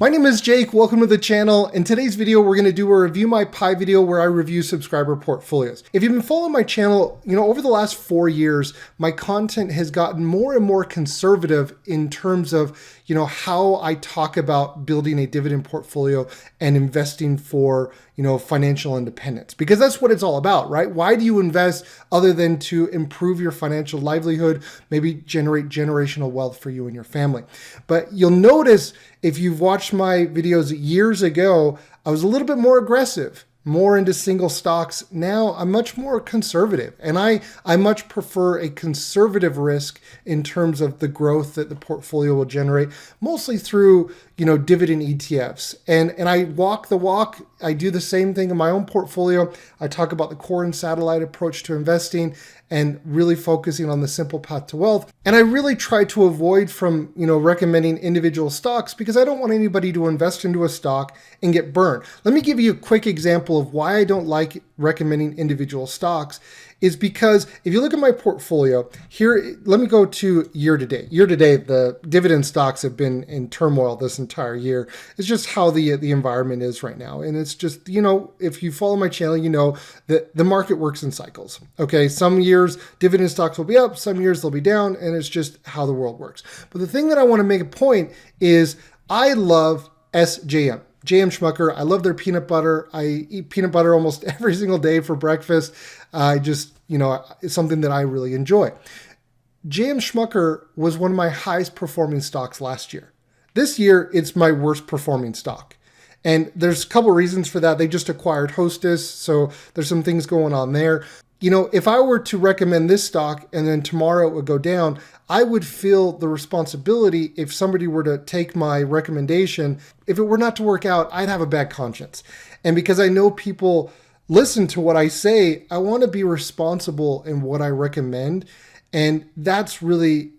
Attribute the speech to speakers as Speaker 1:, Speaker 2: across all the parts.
Speaker 1: My name is Jake, welcome to the channel. In today's video, we're gonna do a review my pie video where I review subscriber portfolios. If you've been following my channel, over the last 4 years, my content has gotten more and more conservative in terms of, how I talk about building a dividend portfolio and investing for, financial independence, because that's what it's all about, right? Why do you invest other than to improve your financial livelihood, maybe generate generational wealth for you and your family? But you'll notice if you've watched my videos years ago, I was a little bit more aggressive, more into single stocks. Now I'm much more conservative, and I much prefer a conservative risk in terms of the growth that the portfolio will generate, mostly through dividend ETFs. And I walk the walk. I do the same thing in my own portfolio. I talk about the core and satellite approach to investing and really focusing on the simple path to wealth. And I really try to avoid from, recommending individual stocks because I don't want anybody to invest into a stock and get burned. Let me give you a quick example of why I don't like recommending individual stocks. Is because if you look at my portfolio here, let me go to year to date. Year to date, the dividend stocks have been in turmoil this entire year. It's just how the environment is right now. And it's just, if you follow my channel, you know that the market works in cycles. Okay, some years dividend stocks will be up, some years they'll be down, and it's just how the world works. But the thing that I want to make a point is I love SJM. JM Schmucker. I love their peanut butter. I eat peanut butter almost every single day for breakfast. I just, it's something that I really enjoy. JM Schmucker was one of my highest performing stocks last year. This year, it's my worst performing stock. And there's a couple reasons for that. They just acquired Hostess, so there's some things going on there. If I were to recommend this stock and then tomorrow it would go down, I would feel the responsibility if somebody were to take my recommendation. If it were not to work out, I'd have a bad conscience. And because I know people listen to what I say, I want to be responsible in what I recommend. And that's really,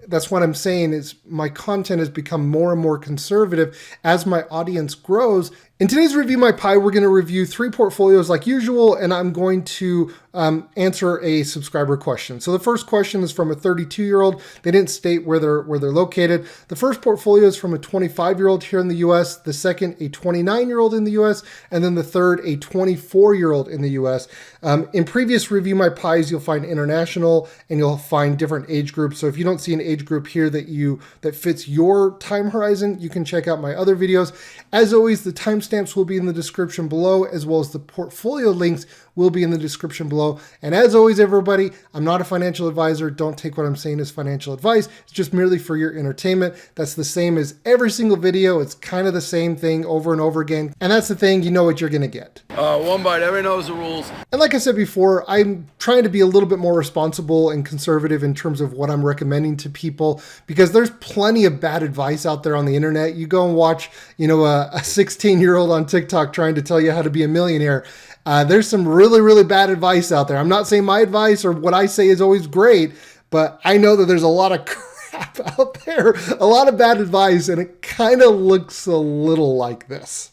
Speaker 1: that's what I'm saying is my content has become more and more conservative as my audience grows. In today's Review My Pie, we're going to review 3 portfolios like usual, and I'm going to answer a subscriber question. So the first question is from a 32-year-old. They didn't state where they're located. The first portfolio is from a 25-year-old here in the U.S., the second a 29-year-old in the U.S., and then the third a 24-year-old in the U.S. In previous Review My Pies, you'll find international, and you'll find different age groups. So if you don't see an age group here that fits your time horizon, you can check out my other videos. As always, the timestamps will be in the description below, as well as the portfolio links will be in the description below. And as always, everybody, I'm not a financial advisor. Don't take what I'm saying as financial advice. It's just merely for your entertainment. That's the same as every single video. It's kind of the same thing over and over again. And that's the thing, you know what you're going to get.
Speaker 2: One bite, everyone knows the rules.
Speaker 1: And like I said before, I'm trying to be a little bit more responsible and conservative in terms of what I'm recommending to people, because there's plenty of bad advice out there on the internet. You go and watch, a 16-year-old on TikTok trying to tell you how to be a millionaire. There's some really, really bad advice out there. I'm not saying my advice or what I say is always great, but I know that there's a lot of crap out there, a lot of bad advice, and it kind of looks a little like this.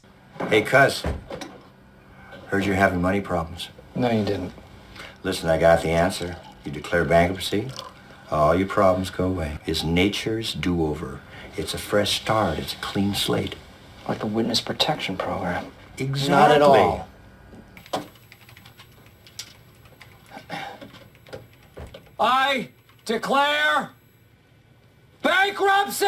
Speaker 3: Hey, cuz. Heard you're having money problems.
Speaker 4: No, you didn't.
Speaker 3: Listen, I got the answer. You declare bankruptcy, all your problems go away. It's nature's do-over. It's a fresh start. It's a clean slate.
Speaker 4: Like a witness protection program.
Speaker 3: Exactly.
Speaker 4: Not at all. I declare bankruptcy!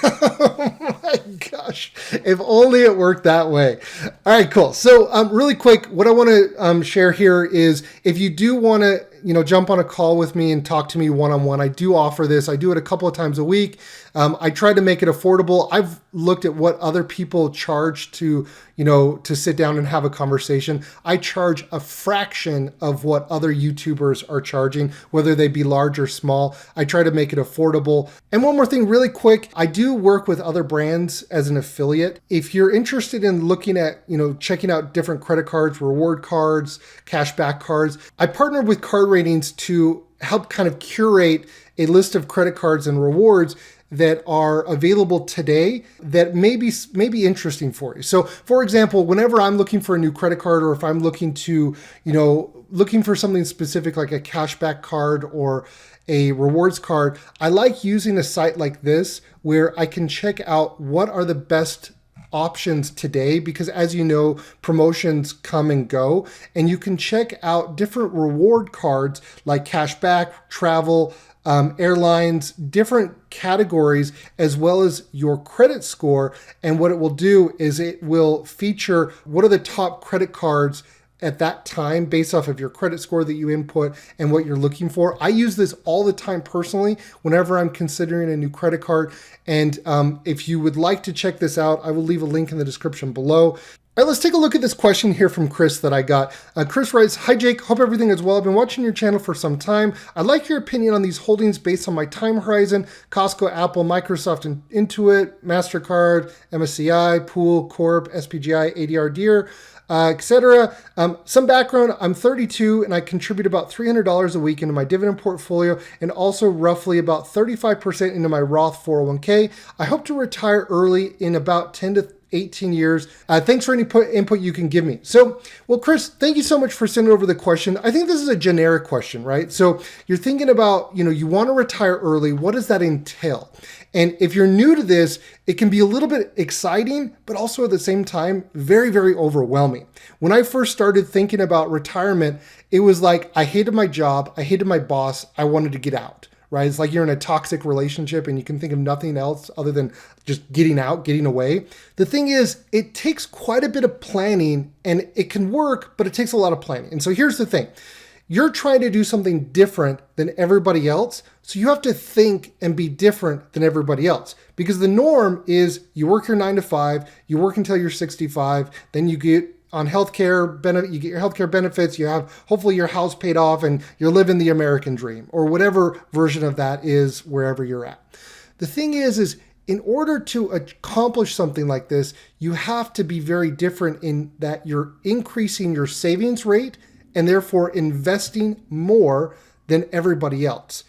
Speaker 1: Oh my gosh, if only it worked that way. All right, cool. So really quick, what I want to share here is if you do want to, jump on a call with me and talk to me one-on-one, I do offer this. I do it a couple of times a week. I try to make it affordable. I've looked at what other people charge to sit down and have a conversation. I charge a fraction of what other YouTubers are charging, whether they be large or small. I try to make it affordable. And one more thing really quick, I do work with other brands as an affiliate. If you're interested in looking at, checking out different credit cards, reward cards, cashback cards, I partnered with Card Ratings to help kind of curate a list of credit cards and rewards that are available today that may be interesting for you. So for example, whenever I'm looking for a new credit card, or if I'm looking to, looking for something specific like a cashback card or a rewards card, I like using a site like this where I can check out what are the best options today, because as you know, promotions come and go, and you can check out different reward cards like cashback, travel, airlines, different categories, as well as your credit score. And what it will do is it will feature what are the top credit cards at that time based off of your credit score that you input and what you're looking for. I use this all the time personally whenever I'm considering a new credit card. And if you would like to check this out, I will leave a link in the description below. All right, let's take a look at this question here from Chris that I got. Chris writes, "Hi Jake, hope everything is well. I've been watching your channel for some time. I'd like your opinion on these holdings based on my time horizon: Costco, Apple, Microsoft, and Intuit, MasterCard, MSCI, Pool, Corp, SPGI, ADR Deer, etc. Some background, I'm 32 and I contribute about $300 a week into my dividend portfolio and also roughly about 35% into my Roth 401k. I hope to retire early in about 10 to 18 years. Thanks for any input you can give me." So, well, Chris, thank you so much for sending over the question. I think this is a generic question, right? So you're thinking about, you want to retire early. What does that entail? And if you're new to this, it can be a little bit exciting, but also at the same time, very, very overwhelming. When I first started thinking about retirement, it was like, I hated my job. I hated my boss. I wanted to get out. Right? It's like you're in a toxic relationship and you can think of nothing else other than just getting out, getting away. The thing is, it takes quite a bit of planning, and it can work, but it takes a lot of planning. And so here's the thing. You're trying to do something different than everybody else. So you have to think and be different than everybody else, because the norm is you work your 9 to 5, you work until you're 65, then you get on healthcare benefit, you get your healthcare benefits, you have hopefully your house paid off, and you're living the American dream, or whatever version of that is wherever you're at. The thing is in order to accomplish something like this, you have to be very different in that you're increasing your savings rate and therefore investing more than everybody else.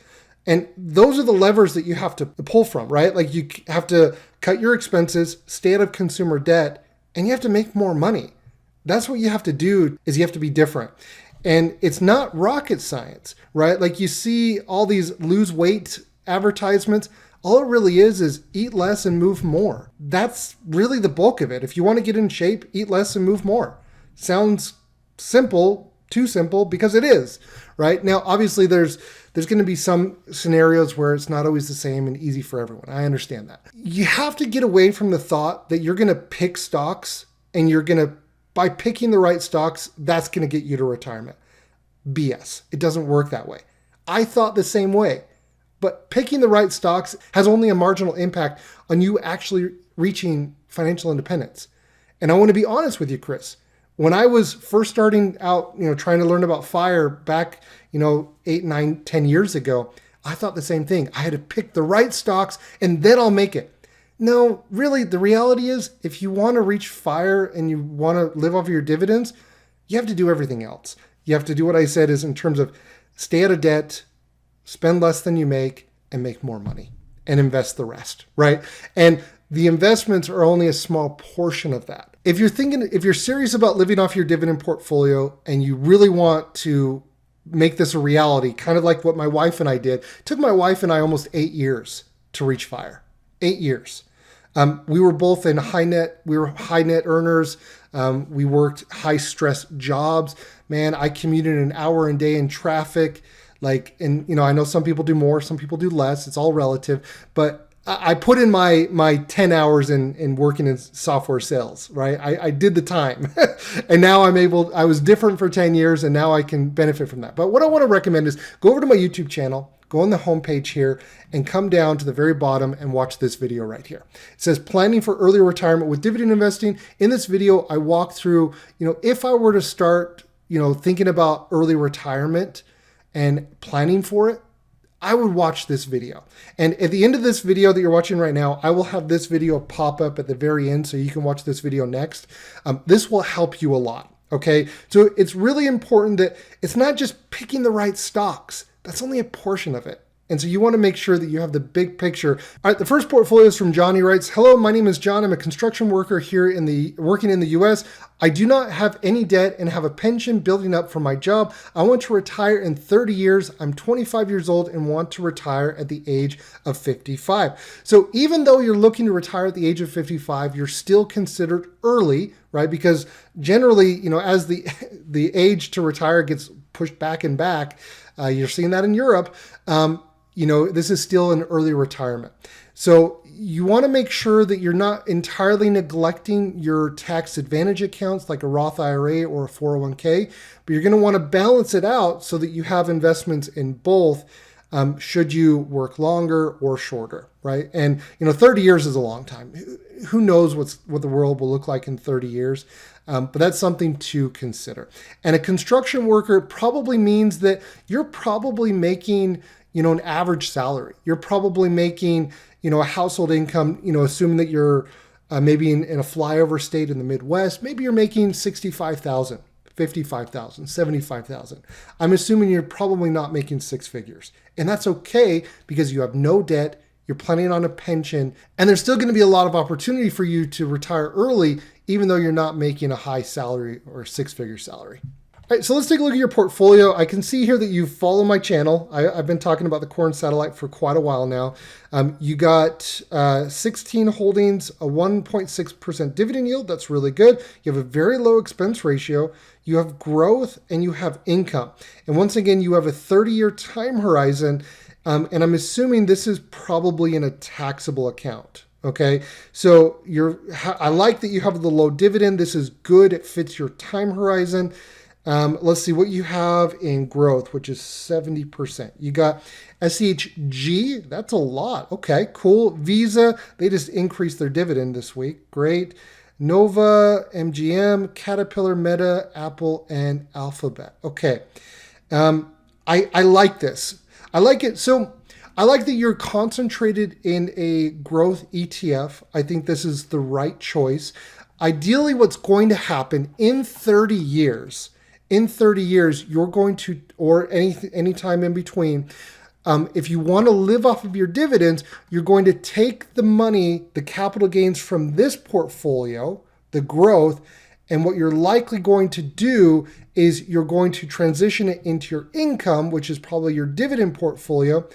Speaker 1: And those are the levers that you have to pull from, right? Like you have to cut your expenses, stay out of consumer debt, and you have to make more money. That's what you have to do, is you have to be different. And it's not rocket science, right? Like you see all these lose weight advertisements. All it really is eat less and move more. That's really the bulk of it. If you want to get in shape, eat less and move more. Sounds simple, too simple, because it is, right? Now, obviously there's going to be some scenarios where it's not always the same and easy for everyone. I understand that. You have to get away from the thought that you're going to pick stocks and by picking the right stocks, that's going to get you to retirement. BS. It doesn't work that way. I thought the same way, but picking the right stocks has only a marginal impact on you actually reaching financial independence. And I want to be honest with you, Chris. When I was first starting out, trying to learn about FIRE back, 8, 9, 10 years ago, I thought the same thing. I had to pick the right stocks and then I'll make it. No, really, the reality is if you want to reach FIRE and you want to live off of your dividends, you have to do everything else. You have to do what I said is in terms of stay out of debt, spend less than you make, and make more money and invest the rest, right? And the investments are only a small portion of that. If you're serious about living off your dividend portfolio and you really want to make this a reality, kind of like what my wife and I did, it took my wife and I almost 8 years to reach FIRE. 8 years. We were both in we were high net earners. We worked high stress jobs. Man, I commuted an hour a day in traffic. I know some people do more, some people do less. It's all relative, but I put in my 10 hours in working in software sales, right? I did the time and now I was different for 10 years and now I can benefit from that. But what I want to recommend is go over to my YouTube channel, go on the homepage here and come down to the very bottom and watch this video right here. It says planning for early retirement with dividend investing. In this video, I walk through, if I were to start, thinking about early retirement and planning for it, I would watch this video. And at the end of this video that you're watching right now, I will have this video pop up at the very end so you can watch this video next. This will help you a lot. Okay. So it's really important that it's not just picking the right stocks. That's only a portion of it. And so you want to make sure that you have the big picture. All right, the first portfolio is from John. He writes, "Hello, my name is John. I'm a construction worker here working in the US. I do not have any debt and have a pension building up from my job. I want to retire in 30 years. I'm 25 years old and want to retire at the age of 55. So even though you're looking to retire at the age of 55, you're still considered early, right? Because generally, as the age to retire gets pushed back and back, you're seeing that in Europe. This is still an early retirement. So you want to make sure that you're not entirely neglecting your tax advantage accounts like a Roth IRA or a 401k, but you're going to want to balance it out so that you have investments in both, should you work longer or shorter, right? And 30 years is a long time. Who knows what the world will look like in 30 years? But that's something to consider. And a construction worker probably means that you're probably making an average salary. You're probably making, a household income, assuming that you're maybe in a flyover state in the Midwest, maybe you're making 65,000, 55,000, 75,000. I'm assuming you're probably not making six figures. And that's okay because you have no debt, you're planning on a pension, and there's still going to be a lot of opportunity for you to retire early, even though you're not making a high salary or a six-figure salary. All right, so let's take a look at your portfolio. I can see here that you follow my channel. I've been talking about the Corn Satellite for quite a while now. You got 16 holdings, a 1.6% dividend yield. That's really good. You have a very low expense ratio. You have growth and you have income. And once again, you have a 30-year time horizon. And I'm assuming this is probably in a taxable account. Okay, so I like that you have the low dividend. This is good. It fits your time horizon. Let's see what you have in growth, which is 70%. You got SEHG, that's a lot. Okay, cool. Visa, they just increased their dividend this week. Great. Nova, MGM, Caterpillar, Meta, Apple, and Alphabet. Okay, I like this. I like it. So I like that you're concentrated in a growth ETF. I think this is the right choice. Ideally, what's going to happen in 30 years, you're going to, or any time in between, if you want to live off of your dividends, you're going to take the money, the capital gains from this portfolio, the growth, and what you're likely going to do is you're going to transition it into your income, which is probably your dividend portfolio.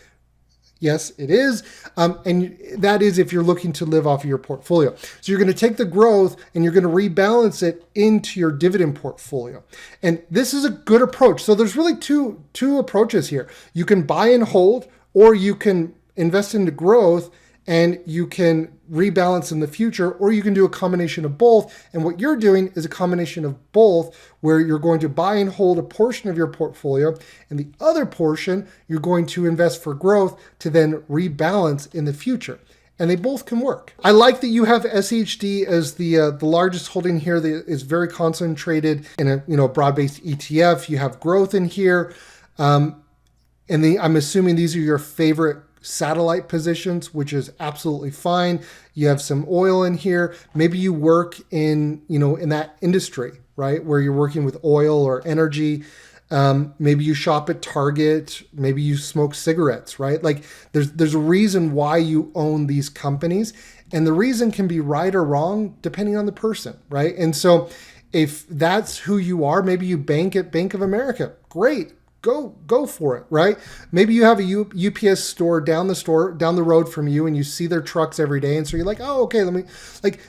Speaker 1: Yes, it is. And that is if you're looking to live off of your portfolio. So you're going to take the growth and you're going to rebalance it into your dividend portfolio. And this is a good approach. So there's really two approaches here. You can buy and hold, or you can invest into growth and you can rebalance in the future, or you can do a combination of both. And what you're doing is a combination of both, where you're going to buy and hold a portion of your portfolio, and the other portion you're going to invest for growth to then rebalance in the future. And they both can work. I like that you have SHD as the largest holding here that is very concentrated in a broad-based ETF. You have growth in here, and I'm assuming these are your favorite satellite positions, which is absolutely fine. You have some oil in here. Maybe you work in that industry, right? Where you're working with oil or energy. Maybe you shop at Target. Maybe you smoke cigarettes, right? Like there's a reason why you own these companies, and the reason can be right or wrong depending on the person, right? And so if that's who you are, maybe you bank at Bank of America. Great. Go for it, right? Maybe you have a UPS store down the road from you, and you see their trucks every day, and so you're like, oh, okay,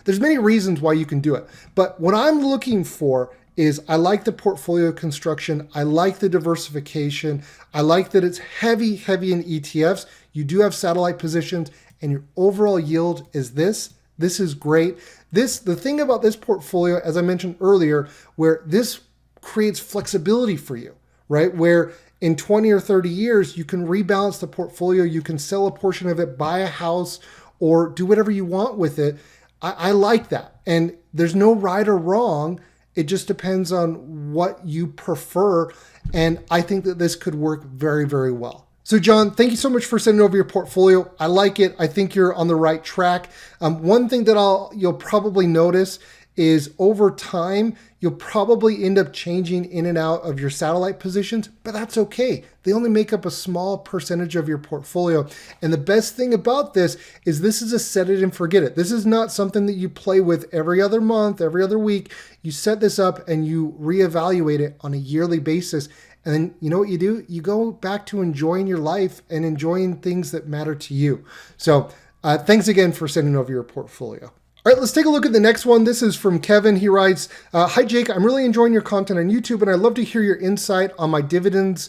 Speaker 1: there's many reasons why you can do it. But what I'm looking for is I like the portfolio construction. I like the diversification. I like that it's heavy in ETFs. You do have satellite positions, and your overall yield is this. This is great. The thing about this portfolio, as I mentioned earlier, where this creates flexibility for you, right? Where in 20 or 30 years, you can rebalance the portfolio, you can sell a portion of it, buy a house, or do whatever you want with it. I like that. And there's no right or wrong. It just depends on what you prefer. And I think that this could work very, very well. So John, thank you so much for sending over your portfolio. I like it. I think you're on the right track. One thing that you'll probably notice is over time, you'll probably end up changing in and out of your satellite positions, but that's okay. They only make up a small percentage of your portfolio. And the best thing about this is a set it and forget it. This is not something that you play with every other month, every other week. You set this up and you reevaluate it on a yearly basis. And then you know what you do? You go back to enjoying your life and enjoying things that matter to you. So thanks again for sending over your portfolio. All right, let's take a look at the next one. This is from Kevin. He writes, hi, Jake. I'm really enjoying your content on YouTube, and I'd love to hear your insight on my dividend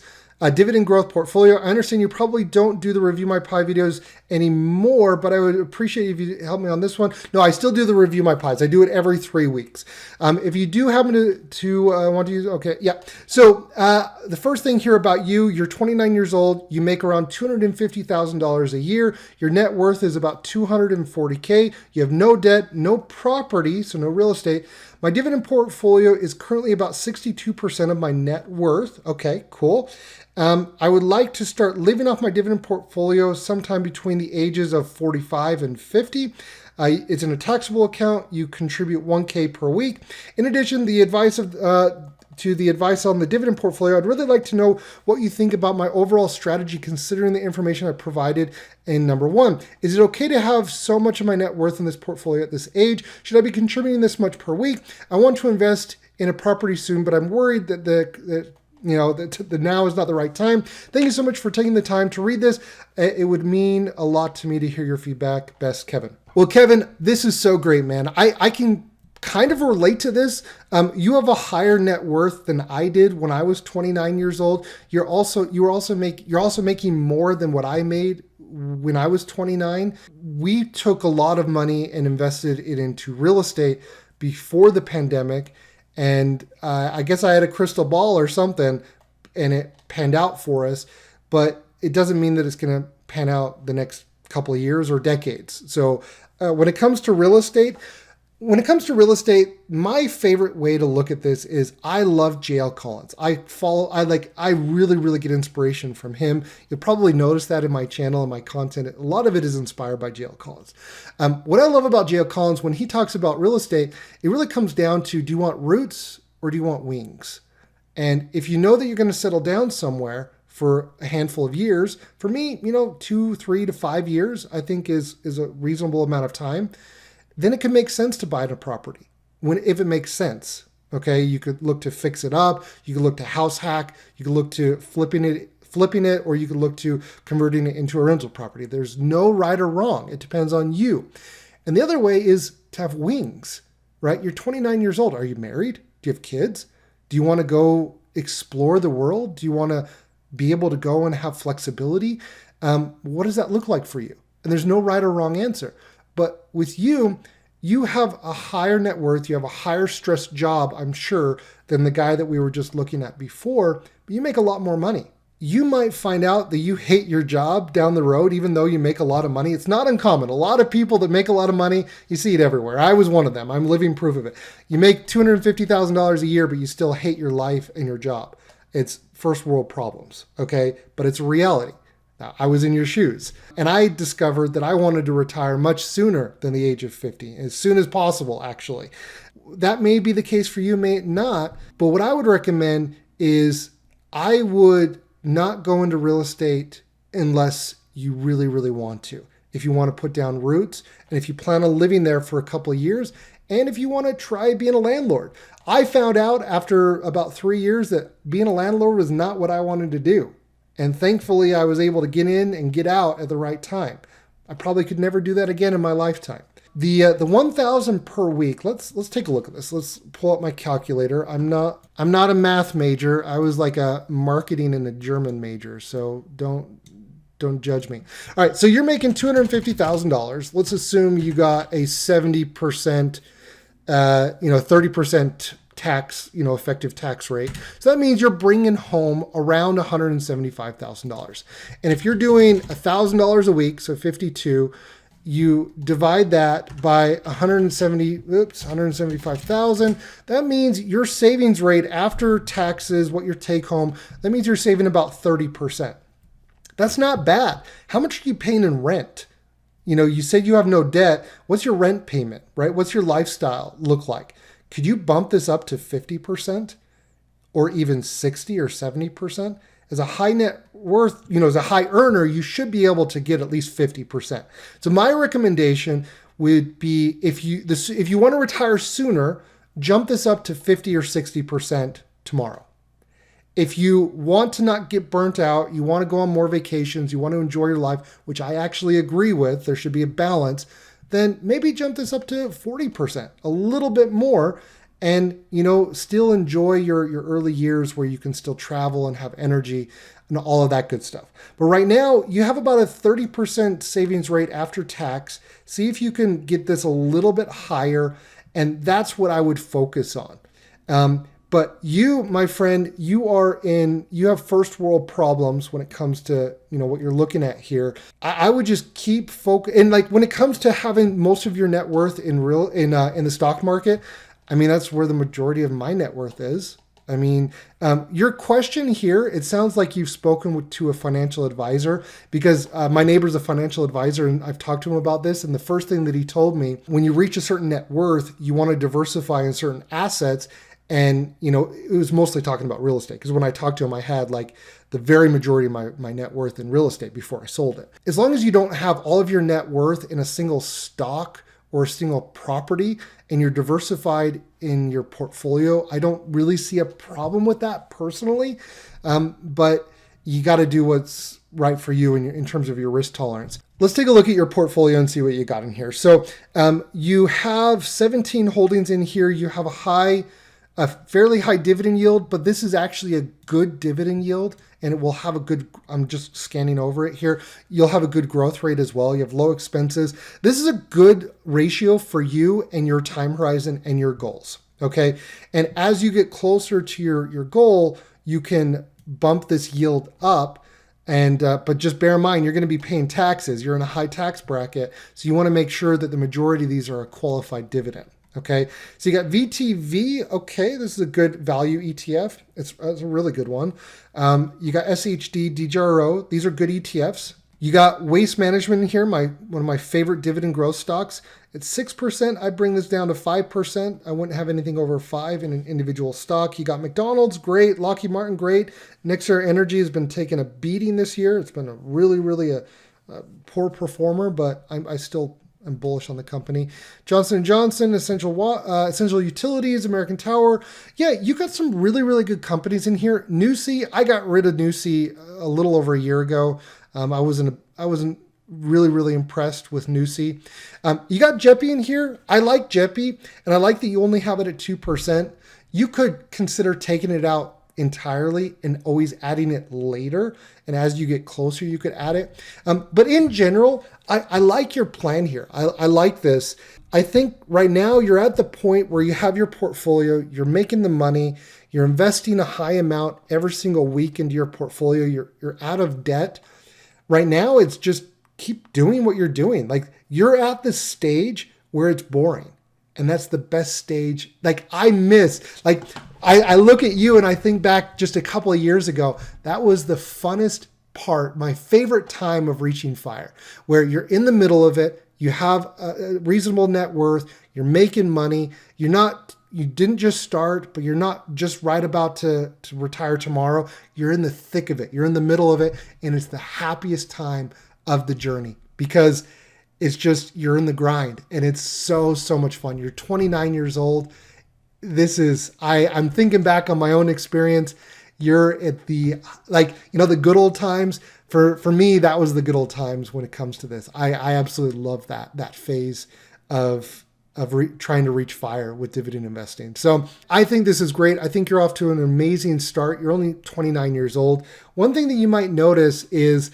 Speaker 1: growth portfolio. I understand you probably don't do the Review My Pie videos anymore, but I would appreciate if you help me on this one. No, I still do the Review My Pies. I do it every 3 weeks. If you do happen to want to use, okay, yeah. So the first thing here about you, you're 29 years old. You make around $250,000 a year. Your net worth is about $240K. You have no debt, no property, so no real estate. My dividend portfolio is currently about 62% of my net worth. Okay, cool. I would like to start living off my dividend portfolio sometime between the ages of 45 and 50. It's in a taxable account. You contribute $1K per week. In addition, the advice on the dividend portfolio, I'd really like to know what you think about my overall strategy considering the information I provided in number 1. Is it okay to have so much of my net worth in this portfolio at this age? Should I be contributing this much per week? I want to invest in a property soon, but I'm worried that the now is not the right time. Thank you so much for taking the time to read this. It would mean a lot to me to hear your feedback. Best, Kevin. Well, Kevin, this is so great, man. I can kind of relate to this. You have a higher net worth than I did when I was 29 years old. You're also making more than what I made when I was 29. We took a lot of money and invested it into real estate before the pandemic. And I guess I had a crystal ball or something and it panned out for us, but it doesn't mean that it's going to pan out the next couple of years or decades. So when it comes to real estate, my favorite way to look at this is I love J.L. Collins. I really, really get inspiration from him. You'll probably notice that in my channel and my content. A lot of it is inspired by J.L. Collins. What I love about J.L. Collins, when he talks about real estate, it really comes down to, do you want roots or do you want wings? And if you know that you're going to settle down somewhere for a handful of years, for me, 2, 3 to 5 years, I think is a reasonable amount of time. Then it can make sense to buy a property if it makes sense. Okay, you could look to fix it up. You could look to house hack. You could look to flipping it, or you could look to converting it into a rental property. There's no right or wrong. It depends on you. And the other way is to have wings, right? You're 29 years old. Are you married? Do you have kids? Do you want to go explore the world? Do you want to be able to go and have flexibility? What does that look like for you? And there's no right or wrong answer. But with you have a higher net worth, you have a higher stress job, I'm sure, than the guy that we were just looking at before, but you make a lot more money. You might find out that you hate your job down the road, even though you make a lot of money. It's not uncommon. A lot of people that make a lot of money, you see it everywhere. I was one of them. I'm living proof of it. You make $250,000 a year, but you still hate your life and your job. It's first world problems, okay? But it's a reality. Now, I was in your shoes, and I discovered that I wanted to retire much sooner than the age of 50, as soon as possible, actually. That may be the case for you, may not, but what I would recommend is I would not go into real estate unless you really, really want to. If you want to put down roots, and if you plan on living there for a couple of years, and if you want to try being a landlord. I found out after about 3 years that being a landlord was not what I wanted to do. And thankfully, I was able to get in and get out at the right time. I probably could never do that again in my lifetime. The $1,000 per week. Let's take a look at this. Let's pull up my calculator. I'm not a math major. I was like a marketing and a German major, so don't judge me. All right, so you're making $250,000. Let's assume you got a 70%, 30% tax, effective tax rate. So that means you're bringing home around $175,000. And if you're doing $1,000 a week, so 52, you divide that by 175,000. That means your savings rate after taxes, what your take home, that means you're saving about 30%. That's not bad. How much are you paying in rent? you said you have no debt. What's your rent payment, right? What's your lifestyle look like? Could you bump this up to 50% or even 60 or 70%? As a high net worth, as a high earner, you should be able to get at least 50%. So my recommendation would be if you want to retire sooner, jump this up to 50 or 60% tomorrow. If you want to not get burnt out, you want to go on more vacations, you want to enjoy your life, which I actually agree with, there should be a balance, then maybe jump this up to 40%, a little bit more, and still enjoy your early years where you can still travel and have energy and all of that good stuff. But right now, you have about a 30% savings rate after tax. See if you can get this a little bit higher, and that's what I would focus on. But you, my friend, you have first world problems when it comes to, what you're looking at here. I would just keep focus. And like when it comes to having most of your net worth in the stock market, that's where the majority of my net worth is. Your question here, it sounds like you've spoken to a financial advisor, because my neighbor's a financial advisor and I've talked to him about this. And the first thing that he told me, when you reach a certain net worth, you want to diversify in certain assets. And, it was mostly talking about real estate, because when I talked to him, I had like the very majority of my net worth in real estate before I sold it. As long as you don't have all of your net worth in a single stock or a single property and you're diversified in your portfolio, I don't really see a problem with that personally. But you got to do what's right for you in terms of your risk tolerance. Let's take a look at your portfolio and see what you got in here. So you have 17 holdings in here. You have a fairly high dividend yield, but this is actually a good dividend yield, and it will have a good, I'm just scanning over it here, you'll have a good growth rate as well. You have low expenses. This is a good ratio for you and your time horizon and your goals, okay? And as you get closer to your goal, you can bump this yield up, and but just bear in mind, you're going to be paying taxes. You're in a high tax bracket, so you want to make sure that the majority of these are a qualified dividend. Okay, so you got VTV. Okay, this is a good value ETF. It's a really good one. You got SHD, DJRO. These are good ETFs. You got Waste Management in here, one of my favorite dividend growth stocks. It's 6%. I bring this down to 5%. I wouldn't have anything over 5 in an individual stock. You got McDonald's, great. Lockheed Martin, great. Nexar Energy has been taking a beating this year. It's been a really a poor performer, but I'm still bullish on the company. Johnson & Johnson, Essential Utilities, American Tower. Yeah, you got some really good companies in here. Nusi, I got rid of Nusi a little over a year ago. I wasn't really impressed with Nusi. You got Jeppy in here. I like Jeppy, and I like that you only have it at 2%. You could consider taking it out entirely and always adding it later. And as you get closer, you could add it. But in general, I like your plan here. I like this. I think right now you're at the point where you have your portfolio, you're making the money, you're investing a high amount every single week into your portfolio, you're out of debt. Right now, it's just keep doing what you're doing. Like, you're at the stage where it's boring. And that's the best stage. Like, I look at you and I think back just a couple of years ago, that was the funnest part, my favorite time of reaching fire, where you're in the middle of it, you have a reasonable net worth, you're making money, you didn't just start, but you're not just right about to retire tomorrow. You're in the thick of it. You're in the middle of it. And it's the happiest time of the journey, because it's just, you're in the grind and it's so much fun. You're 29 years old. I'm thinking back on my own experience. You're at the good old times. For me, that was the good old times when it comes to this. I absolutely love that phase of trying to reach fire with dividend investing. So I think this is great. I think you're off to an amazing start. You're only 29 years old. One thing that you might notice is,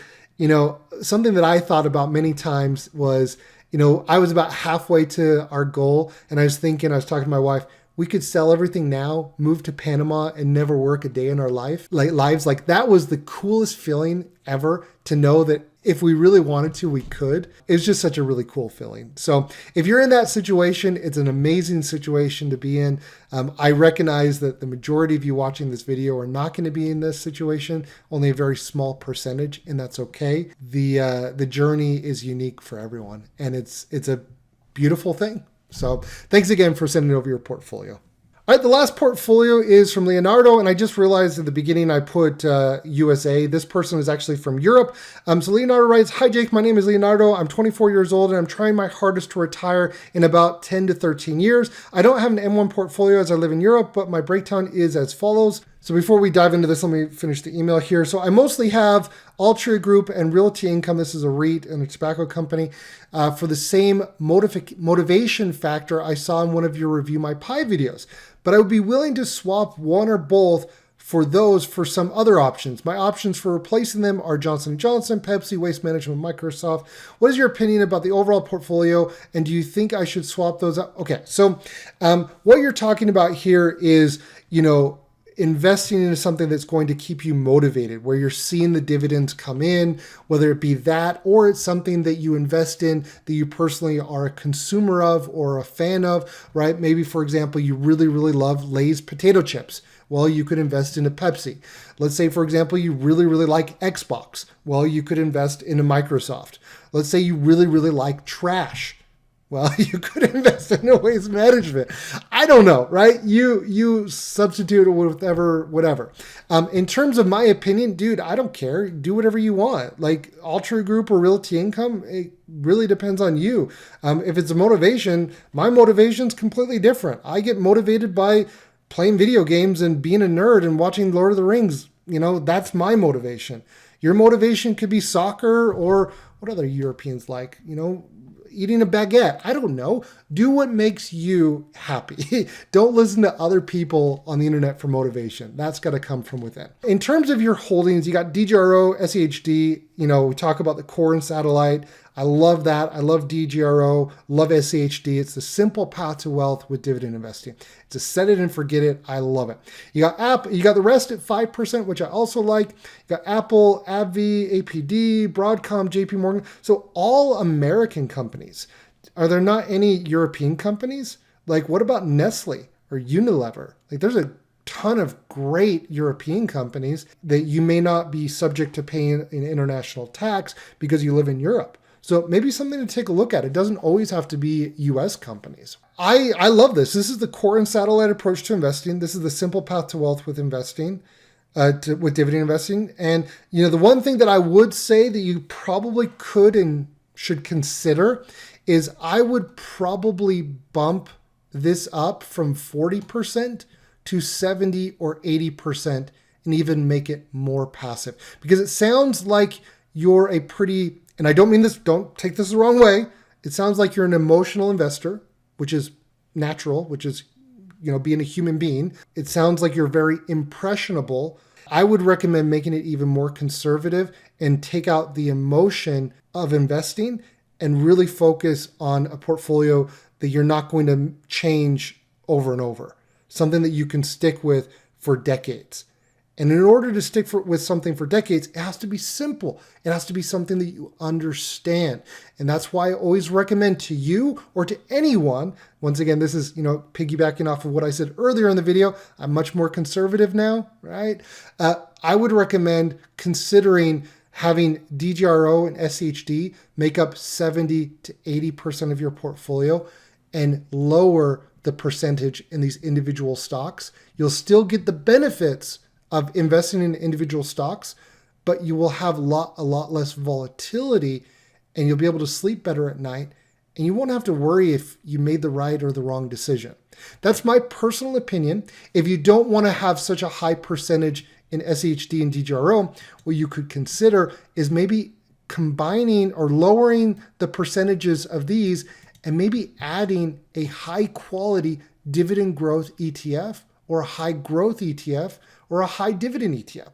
Speaker 1: something that I thought about many times was, I was about halfway to our goal, and I was talking to my wife, we could sell everything now, move to Panama, and never work a day in our lives. Like, that was the coolest feeling ever, to know that if we really wanted to, we could. It's just such a really cool feeling. So if you're in that situation, it's an amazing situation to be in. I recognize that the majority of you watching this video are not going to be in this situation, only a very small percentage, and that's okay. The journey is unique for everyone, and it's a beautiful thing. So thanks again for sending over your portfolio. All right, the last portfolio is from Leandro, and I just realized at the beginning I put USA. This person is actually from Europe. So Leandro writes, "Hi Jake, my name is Leandro. I'm 24 years old and I'm trying my hardest to retire in about 10 to 13 years. I don't have an M1 portfolio as I live in Europe, but my breakdown is as follows." So before we dive into this, let me finish the email here. So I mostly have Altria Group and Realty Income. This is a REIT and a tobacco company for the same motivation factor I saw in one of your Review My Pie videos. But I would be willing to swap one or both for those for some other options. My options for replacing them are Johnson & Johnson, Pepsi, Waste Management, Microsoft. What is your opinion about the overall portfolio, and do you think I should swap those out? Okay, so what you're talking about here is, investing into something that's going to keep you motivated, where you're seeing the dividends come in, whether it be that or it's something that you invest in that you personally are a consumer of or a fan of, right? Maybe, for example, you really, really love Lay's potato chips. Well, you could invest into Pepsi. Let's say, for example, you really, really like Xbox. Well, you could invest into Microsoft. Let's say you really, really like trash. Well, you could invest in waste management. I don't know, right? You substitute it with whatever. In terms of my opinion, dude, I don't care. Do whatever you want. Like Altria Group or Realty Income, it really depends on you. If it's a motivation, my motivation's completely different. I get motivated by playing video games and being a nerd and watching Lord of the Rings. That's my motivation. Your motivation could be soccer or what other Europeans like, eating a baguette. I don't know. Do what makes you happy. Don't listen to other people on the internet for motivation. That's got to come from within. In terms of your holdings, you got DGRO, SEHD. We talk about the core and satellite. I love that. I love DGRO, love SEHD. It's the simple path to wealth with dividend investing. It's a set it and forget it. I love it. You got Apple, you got the rest at 5%, which I also like. You got Apple, AbbVie, APD, Broadcom, JP Morgan. So all American companies. Are there not any European companies? Like what about Nestle or Unilever? Like there's a ton of great European companies that you may not be subject to paying an international tax because you live in Europe. So maybe something to take a look at. It doesn't always have to be US companies. I love this. This is the core and satellite approach to investing. This is the simple path to wealth with investing, with dividend investing. And the one thing that I would say that you probably could and should consider is I would probably bump this up from 40% to 70 or 80% and even make it more passive. Because it sounds like you're a pretty, and I don't mean this, don't take this the wrong way. It sounds like you're an emotional investor, which is natural, which is, being a human being. It sounds like you're very impressionable. I would recommend making it even more conservative and take out the emotion of investing and really focus on a portfolio that you're not going to change over and over. Something that you can stick with for decades. And in order to stick with something for decades, it has to be simple. It has to be something that you understand. And that's why I always recommend to you or to anyone, once again, this is, piggybacking off of what I said earlier in the video, I'm much more conservative now, right? I would recommend considering having DGRO and SHD make up 70 to 80% of your portfolio and lower the percentage in these individual stocks. You'll still get the benefits of investing in individual stocks, but you will have a lot less volatility and you'll be able to sleep better at night and you won't have to worry if you made the right or the wrong decision. That's my personal opinion. If you don't want to have such a high percentage in SHD and DGRO, what you could consider is maybe combining or lowering the percentages of these and maybe adding a high quality dividend growth ETF or a high growth ETF or a high dividend ETF.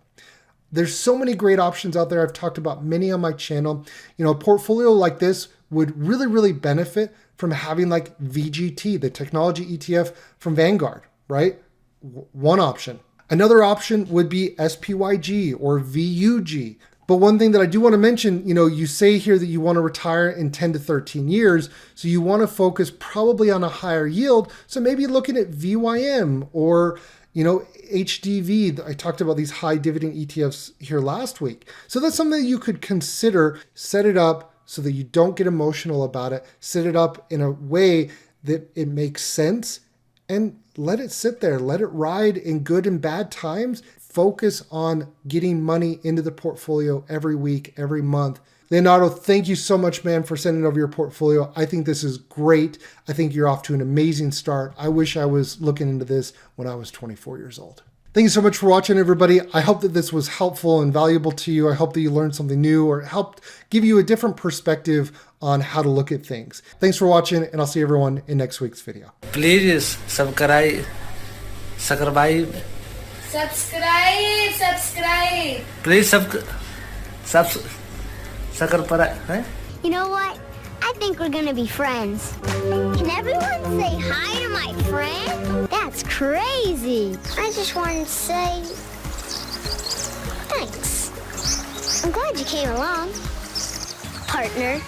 Speaker 1: There's so many great options out there. I've talked about many on my channel. A portfolio like this would really, really benefit from having like VGT, the technology ETF from Vanguard, right? One option. Another option would be SPYG or VUG. But one thing that I do want to mention, you say here that you want to retire in 10 to 13 years. So you want to focus probably on a higher yield. So maybe looking at VYM or, HDV. I talked about these high dividend ETFs here last week. So that's something that you could consider. Set it up so that you don't get emotional about it. Set it up in a way that it makes sense and let it sit there. Let it ride in good and bad times. Focus on getting money into the portfolio every week, every month. Leonardo, thank you so much, man, for sending over your portfolio. I think this is great. I think you're off to an amazing start. I wish I was looking into this when I was 24 years old. Thank you so much for watching, everybody. I hope that this was helpful and valuable to you. I hope that you learned something new or helped give you a different perspective on how to look at things. Thanks for watching, and I'll see everyone in next week's video.
Speaker 5: Please subscribe. Please subscribe.
Speaker 6: You know what? I think we're gonna be friends. Can everyone say hi to my friend? That's crazy. I just wanted to say thanks. I'm glad you came along, partner.